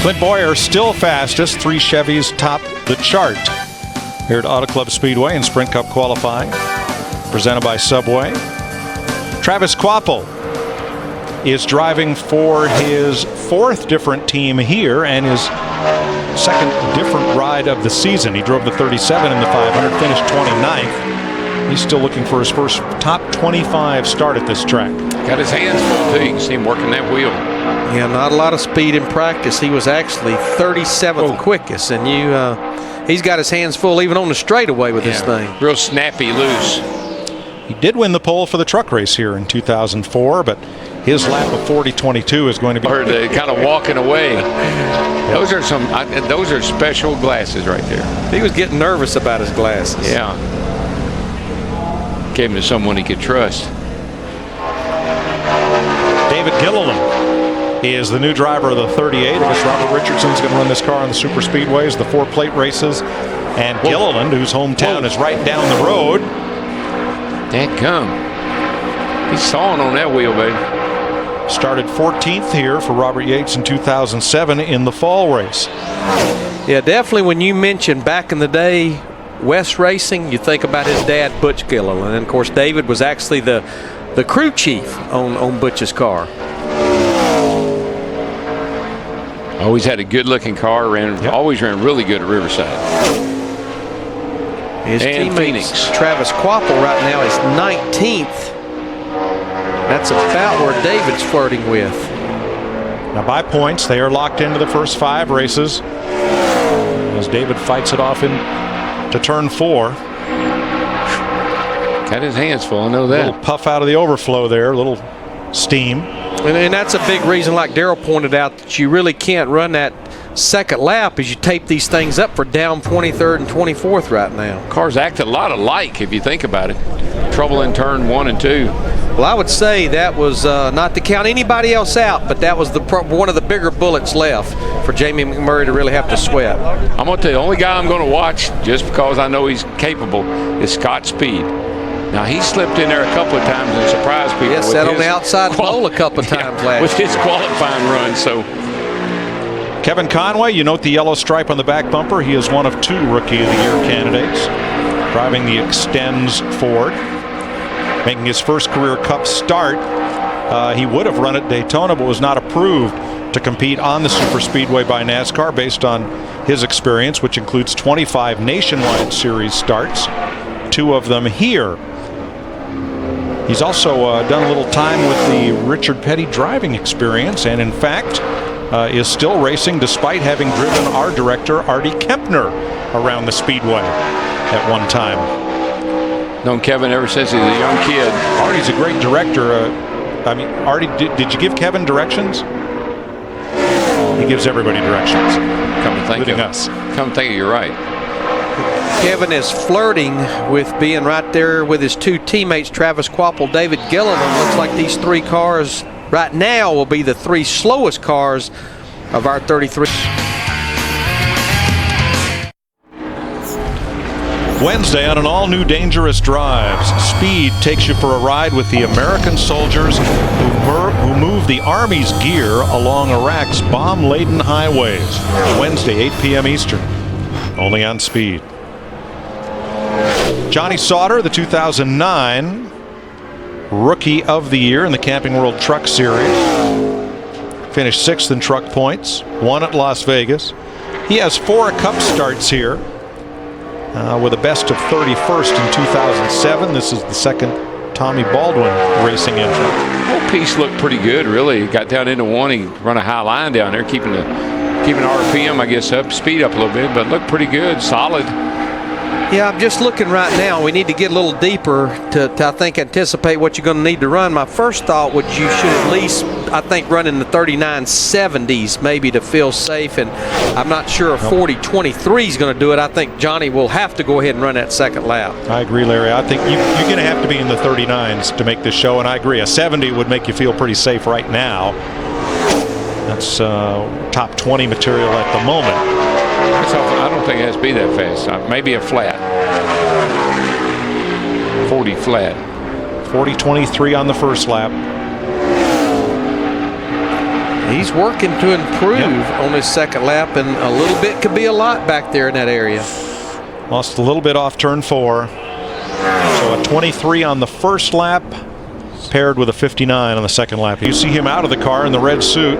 Clint Boyer still fastest. 3 Chevys top the chart here at Auto Club Speedway in Sprint Cup qualifying, presented by Subway. Travis Kvapil is driving for his 4th different team here and his 2nd different ride of the season. He drove the 37 in the 500, finished 29th. He's still looking for his first top 25 start at this track. Got his hands full too. You can see him working that wheel. Yeah, not a lot of speed in practice. He was actually 37th quickest, and he's got his hands full even on the straightaway with this thing. Real snappy, loose. He did win the pole for the truck race here in 2004, but his lap of 40.22 is going to be. Or kind of walking away. Those are special glasses right there. He was getting nervous about his glasses. Yeah. Gave him to someone he could trust. David Gilliland is the new driver of the 38. I guess Robert Richardson's going to run this car on the super speedways, the 4 plate races. And Gilliland, whose hometown is right down the road. Dadgum. He's sawing on that wheel, baby. Started 14th here for Robert Yates in 2007 in the fall race. Yeah, definitely when you mention back in the day West Racing, you think about his dad, Butch Gilliland. And of course, David was actually the crew chief on Butch's car. Always had a good-looking car. Always ran really good at Riverside. His teammate Phoenix. Travis Kvapil right now is 19th. That's about where David's flirting with. Now by points, they are locked into the first 5 races as David fights it off into turn 4. Got his hands full, I know that. A little puff out of the overflow there, a little steam. And that's a big reason, like Darrell pointed out, that you really can't run that second lap as you tape these things up for down 23rd and 24th right now. Cars act a lot alike if you think about it. Trouble in turn 1 and 2. Well, I would say that was not to count anybody else out, but that was one of the bigger bullets left for Jamie McMurray to really have to sweat. I'm going to tell you, the only guy I'm going to watch, just because I know he's capable, is Scott Speed. Now, he slipped in there a couple of times and surprised people. Yeah, sat on the outside pole a couple of times last with his qualifying run. So, Kevin Conway, you note the yellow stripe on the back bumper. He is one of 2 Rookie of the Year candidates, driving the Extends Ford, making his first career Cup start. He would have run at Daytona, but was not approved to compete on the super speedway by NASCAR based on his experience, which includes 25 nationwide series starts, 2 of them here. He's also done a little time with the Richard Petty driving experience, and in fact is still racing despite having driven our director Artie Kempner around the speedway at one time. Known Kevin ever since he was a young kid. Artie's a great director. I mean, Artie, did you give Kevin directions? He gives everybody directions, including us. Come to think of it, you're right. Kevin is flirting with being right there with his 2 teammates, Travis Kvapil, David Gilliland. Looks like these 3 cars right now will be the 3 slowest cars of our 33. Wednesday on an all-new Dangerous Drives, Speed takes you for a ride with the American soldiers who move the Army's gear along Iraq's bomb-laden highways. Wednesday, 8 p.m. Eastern, only on Speed. Johnny Sauter, the 2009 Rookie of the Year in the Camping World Truck Series. Finished 6th in truck points, 1 at Las Vegas. He has 4 Cup starts here with a best of 31st in 2007. This is the 2nd Tommy Baldwin racing engine. The whole piece looked pretty good, really. Got down into 1. He run a high line down there, keeping RPM, I guess, up, speed up a little bit, but looked pretty good, solid. Yeah, I'm just looking right now. We need to get a little deeper to I think, anticipate what you're going to need to run. My first thought would you should at least, I think, run in the 3970s maybe to feel safe. And I'm not sure if 40.23 is going to do it. I think Johnny will have to go ahead and run that second lap. I agree, Larry. I think you're going to have to be in the 39s to make this show. And I agree, a 70 would make you feel pretty safe right now. That's top 20 material at the moment. I don't think it has to be that fast. Maybe a flat. 40 flat. 40.23 on the first lap. He's working to improve on his second lap, and a little bit could be a lot back there in that area. Lost a little bit off turn 4. So a 23 on the first lap, paired with a 59 on the second lap. You see him out of the car in the red suit.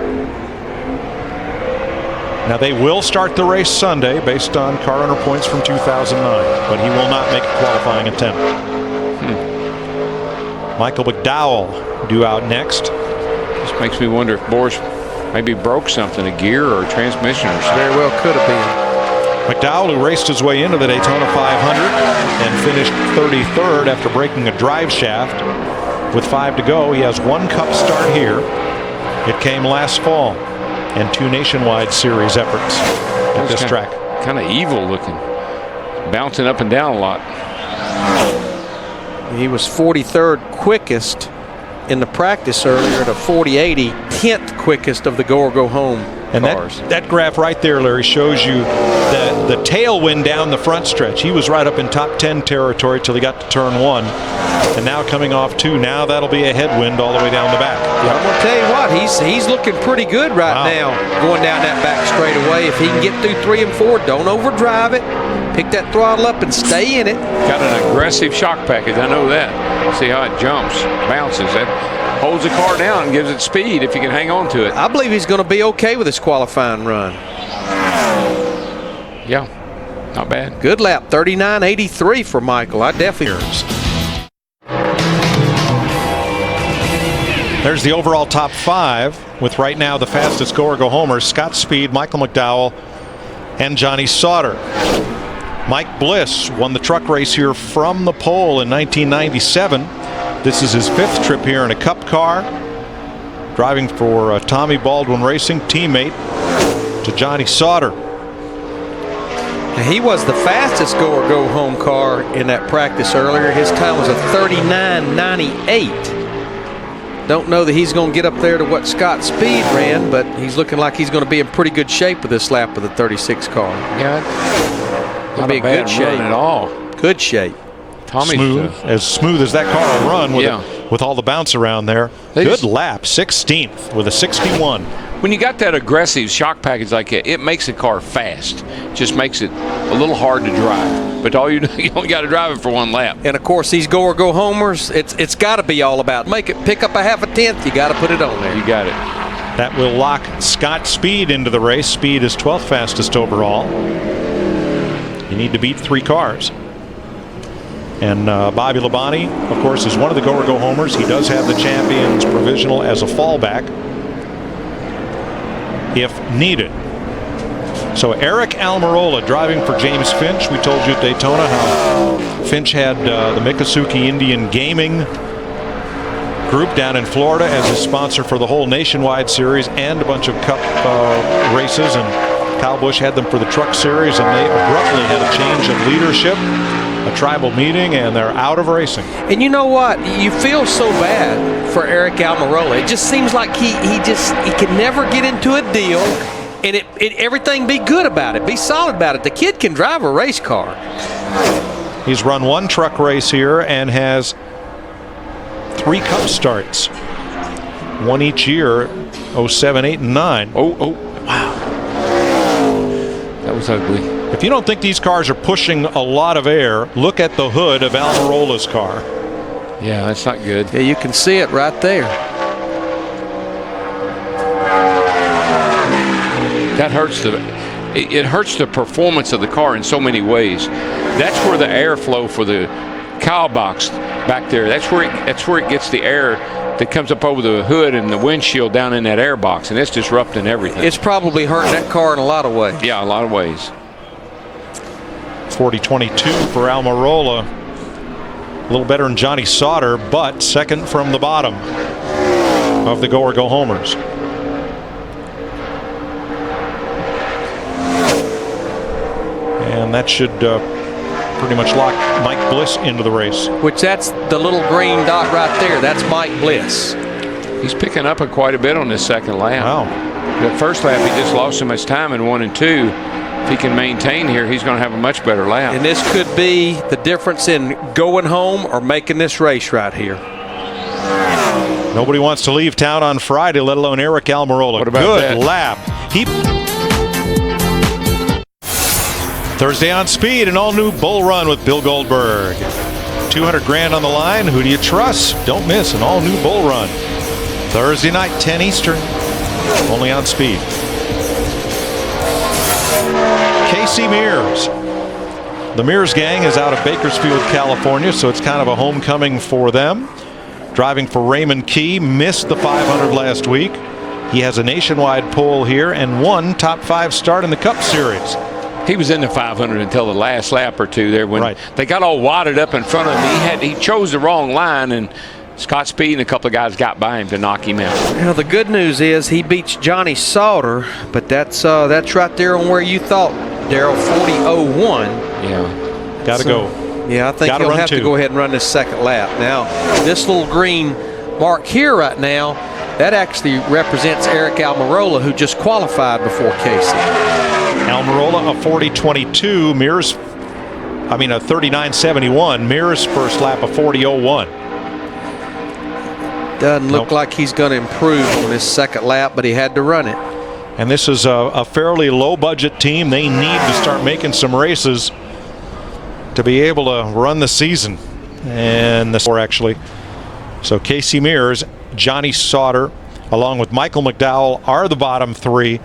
Now they will start the race Sunday based on car owner points from 2009, but he will not make a qualifying attempt. Michael McDowell due out next. This makes me wonder if Boris maybe broke something, a gear or a transmission or something. Very well could have been. McDowell, who raced his way into the Daytona 500 and finished 33rd after breaking a drive shaft with 5 to go. He has 1 Cup start here. It came last fall, and 2 Nationwide Series efforts at this track. Kind of evil looking, bouncing up and down a lot. He was 43rd quickest in the practice earlier at a 40-80, 10th quickest of the go or go home cars. And that graph right there, Larry, shows you the tailwind down the front stretch. He was right up in top 10 territory till he got to turn 1, and now coming off 2. Now that'll be a headwind all the way down the back. Yeah, I'm gonna tell you what, he's looking pretty good right now going down that back straightaway. If he can get through 3 and 4, don't overdrive it. Pick that throttle up and stay in it. Got an aggressive shock package, I know that. See how it jumps, bounces. That holds the car down and gives it speed if you can hang on to it. I believe he's going to be okay with his qualifying run. Yeah, not bad. Good lap, 39.83 for Michael. I definitely. There's the overall top 5 with right now the fastest go or go homers: Scott Speed, Michael McDowell, and Johnny Sauter. Mike Bliss won the truck race here from the pole in 1997. This is his 5th trip here in a Cup car, driving for Tommy Baldwin Racing, teammate to Johnny Sauter. He was the fastest go or go home car in that practice earlier. His time was a 39.98. Don't know that he's going to get up there to what Scott Speed ran, but he's looking like he's going to be in pretty good shape with this lap of the 36 car. Yeah, It'll be a good shape at all. Good shape. Tommy's smooth as that car will run with all the bounce around there. Good lap, 16th with a 61. When you got that aggressive shock package like that, it makes the car fast. Just makes it a little hard to drive. But all you only got to drive it for 1 lap. And of course, these go or go homers, it's got to be all about pick up a half a tenth. You got to put it on there. You got it. That will lock Scott Speed into the race. Speed is 12th fastest overall. You need to beat 3 cars. And Bobby Labonte, of course, is one of the go or go homers. He does have the champion's provisional as a fallback if needed. So Eric Almirola driving for James Finch. We told you at Daytona how Finch had the Miccosukee Indian Gaming Group down in Florida as his sponsor for the whole Nationwide Series and a bunch of Cup races, and Kyle Busch had them for the Truck Series, and they abruptly had a change of leadership, a tribal meeting, and they're out of racing. And you know what? You feel so bad for Eric Almirola. It just seems like he can never get into a deal and everything be good about it, be solid about it. The kid can drive a race car. He's run 1 truck race here and has 3 Cup starts, 1 each year, 07, 8, and 9. Oh, wow. That was ugly. If you don't think these cars are pushing a lot of air, look at the hood of Almirola's car. Yeah, that's not good. Yeah, you can see it right there. That hurts it hurts the performance of the car in so many ways. That's where the airflow for the cowl box back there, that's where it gets the air that comes up over the hood and the windshield down in that air box, and it's disrupting everything. It's probably hurting that car in a lot of ways. Yeah, a lot of ways. 40-22 for Almirola. A little better than Johnny Sauter, but second from the bottom of the go or go homers. And that should pretty much lock Mike Bliss into the race. Which that's the little green dot right there. That's Mike Bliss. He's picking up quite a bit on this second lap. Wow. The first lap, he just lost so much time in 1 and 2. If he can maintain here, he's going to have a much better lap. And this could be the difference in going home or making this race right here. Nobody wants to leave town on Friday, let alone Eric Almirola. What about Good that? lap. Thursday on Speed, an all-new Bull Run with Bill Goldberg. 200 grand on the line. Who do you trust? Don't miss an all-new Bull Run. Thursday night, 10 Eastern, only on Speed. Casey Mears. The Mears gang is out of Bakersfield, California, so it's kind of a homecoming for them. Driving for Raymond Key, missed the 500 last week. He has a nationwide pole here and one top 5 start in the Cup Series. He was in the 500 until the last lap or two there when they got all wadded up in front of him. He chose the wrong line, and Scott Speed and a couple of guys got by him to knock him out. Now the good news is he beats Johnny Sauter, but that's right there on where you thought, Darrell, 40.01. Yeah, got to go. Yeah, I think he'll have to go ahead and run this second lap. Now, this little green mark here right now, that actually represents Eric Almirola, who just qualified before Casey. Almirola, a 40.22. Mears, a 39.71. Mears' first lap, a 40.01. Doesn't look like he's going to improve on this second lap, but he had to run it. And this is a fairly low-budget team. They need to start making some races to be able to run the season. And the score, actually. So Casey Mears, Johnny Sauter, along with Michael McDowell, are the bottom 3.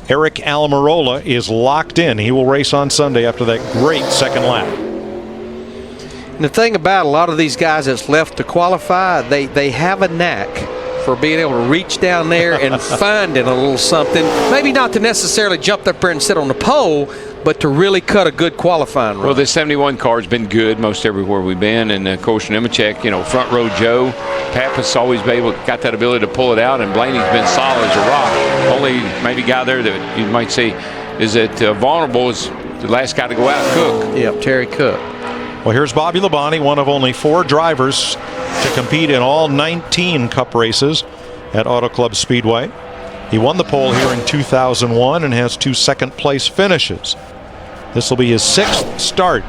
Eric Almirola is locked in. He will race on Sunday after that great second lap. And the thing about a lot of these guys that's left to qualify, they have a knack for being able to reach down there and finding a little something. Maybe not to necessarily jump up there and sit on the pole, but to really cut a good qualifying run. Well, the 71 car's been good most everywhere we've been, and of course Nemechek, front row Joe, Pappas always got that ability to pull it out, and Blaney's been solid as a rock. Only maybe guy there that you might say is that Vulnerable is the last guy to go out, Cook. Yep, Terry Cook. Well, here's Bobby Labonte, one of only 4 drivers to compete in all 19 Cup races at Auto Club Speedway. He won the pole here in 2001 and has 2 second-place finishes. This will be his 6th start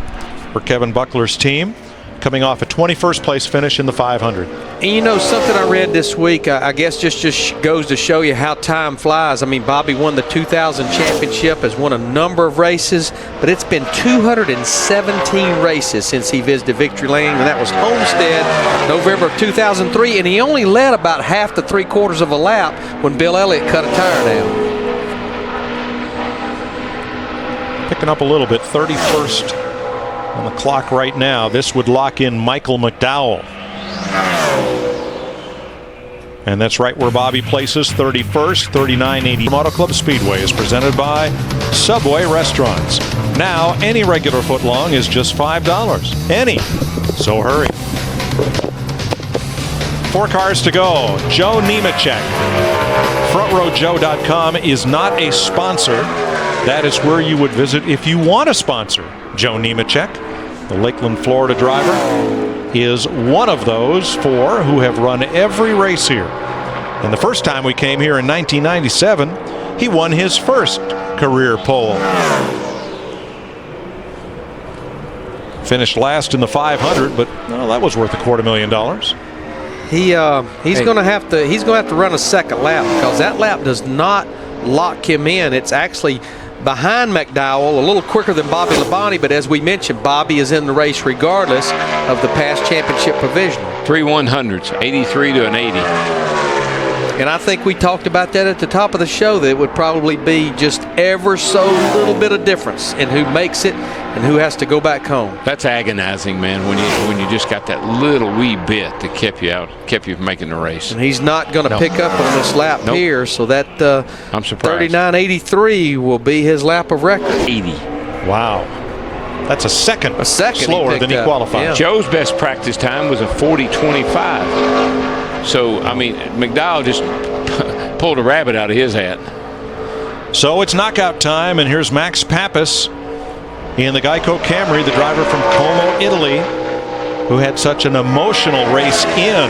for Kevin Buckler's team, coming off a 21st place finish in the 500. And something I read this week, I guess just goes to show you how time flies. Bobby won the 2000 championship, has won a number of races, but it's been 217 races since he visited Victory Lane, and that was Homestead, November of 2003, and he only led about half to 3/4 of a lap when Bill Elliott cut a tire down. Picking up a little bit, 31st on the clock right now. This would lock in Michael McDowell. And that's right where Bobby places 31st, 39.80. From Auto Club Speedway is presented by Subway Restaurants. Now, any regular footlong is just $5. Any. So hurry. 4 cars to go. Joe Nemechek. FrontRowJoe.com is not a sponsor. That is where you would visit if you want to sponsor Joe Nemechek. The Lakeland, Florida driver is one of those 4 who have run every race here. And the first time we came here in 1997, he won his first career pole. Finished last in the 500, but that was worth $250,000. He's going to have to run a second lap, because that lap does not lock him in. It's actually behind McDowell, a little quicker than Bobby Labonte, but as we mentioned, Bobby is in the race regardless of the past championship provisional. 3 100s, 83 to an 80. And I think we talked about that at the top of the show, that it would probably be just ever so little bit of difference in who makes it and who has to go back home. That's agonizing, man, when you just got that little wee bit that kept you from making the race. And he's not going to pick up on this lap here, so that I'm surprised. 39.83 will be his lap of record. 80. Wow. That's a second slower than he up. qualified. Yeah. Joe's best practice time was a 40.25. So, McDowell just pulled a rabbit out of his hat. So it's knockout time, and here's Max Pappas in the Geico Camry, the driver from Como, Italy, who had such an emotional race in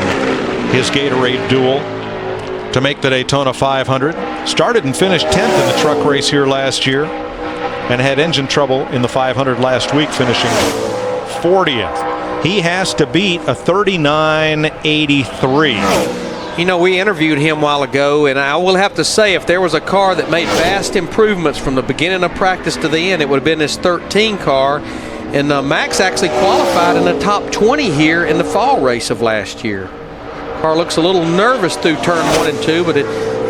his Gatorade duel to make the Daytona 500. Started and finished 10th in the truck race here last year, and had engine trouble in the 500 last week, finishing 40th. He has to beat a 39.83 You know, we interviewed him a while ago, and I will have to say, if there was a car that made vast improvements from the beginning of practice to the end, it would have been this 13 car. And Max actually qualified in the top 20 here in the fall race of last year. Car looks a little nervous through turn 1 and 2, but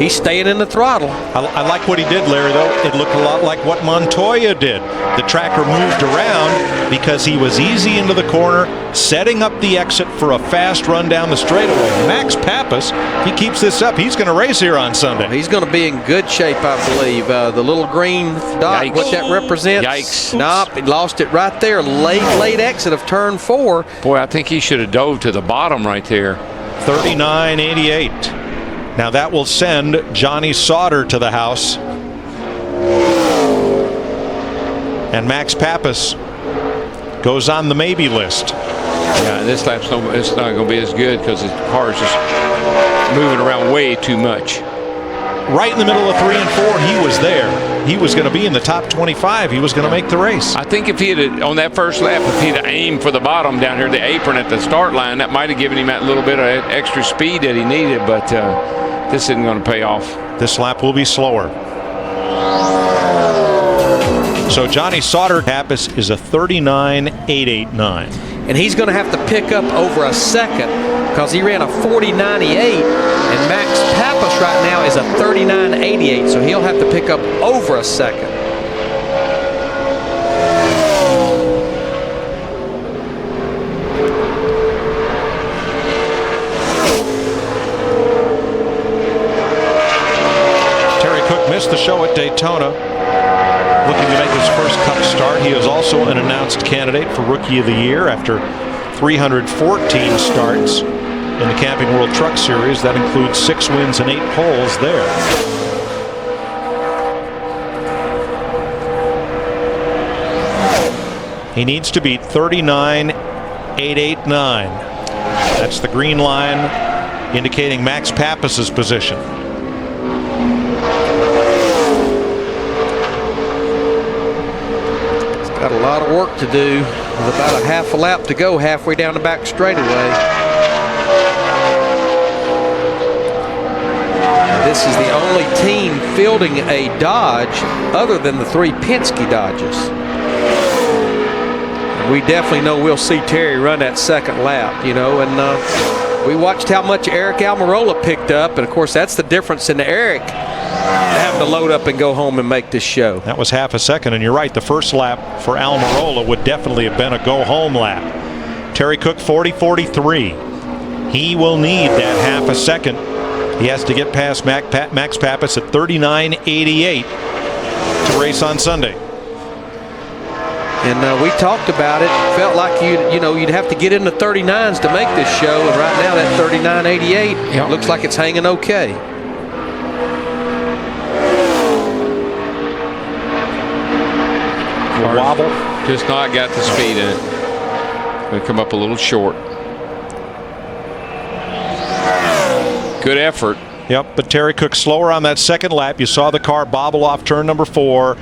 he's staying in the throttle. I like what he did, Larry, though. It looked a lot like what Montoya did. The tracker moved around because he was easy into the corner, setting up the exit for a fast run down the straightaway. Max Pappas, he keeps this up. He's going to race here on Sunday. He's going to be in good shape, I believe. The little green dot, Yikes. what that represents. Yikes. Nope, he lost it right there. Late exit of turn 4. Boy, I think he should have dove to the bottom right there. 39.88. Now that will send Johnny Sauter to the house. And Max Pappas goes on the maybe list. Yeah, this lap's it's not going to be as good because the car is just moving around way too much. Right in the middle of 3 and 4, he was there. He was going to be in the top 25. He was going to make the race. I think if he had, on that first lap, if he'd aimed for the bottom down here, the apron at the start line, that might have given him that little bit of extra speed that he needed, but this isn't going to pay off. This lap will be slower. So Johnny Sauter Pappas is a 39.889. And he's going to have to pick up over a second because he ran a 40.98, and Max Pappas right now is a 39.88, so he'll have to pick up over a second. Terry Cook missed the show at Daytona, looking to make his first Cup start. He is also an announced candidate for Rookie of the Year after 314 starts in the Camping World Truck Series. That includes 6 wins and 8 poles there. He needs to beat 39.889. That's the green line indicating Max Pappas's position. Got a lot of work to do with about a half a lap to go halfway down the back straightaway. This is the only team fielding a Dodge other than the 3 Penske Dodges. We definitely know we'll see Terry run that second lap, you know, and we watched how much Eric Almirola picked up, and of course that's the difference in Eric having to load up and go home and make this show. That was half a second, and you're right, the first lap for Almirola would definitely have been a go-home lap. Terry Cook 40.43. He will need that half a second. He has to get past Max Pappas at 39.88 to race on Sunday. And we talked about it. Felt like you'd have to get into 39s to make this show, and right now that 39.88 looks like it's hanging okay. Wobble. Just not got the speed in it. Going to come up a little short. Good effort. Yep, but Terry Cook slower on that second lap. You saw the car bobble off turn number 4.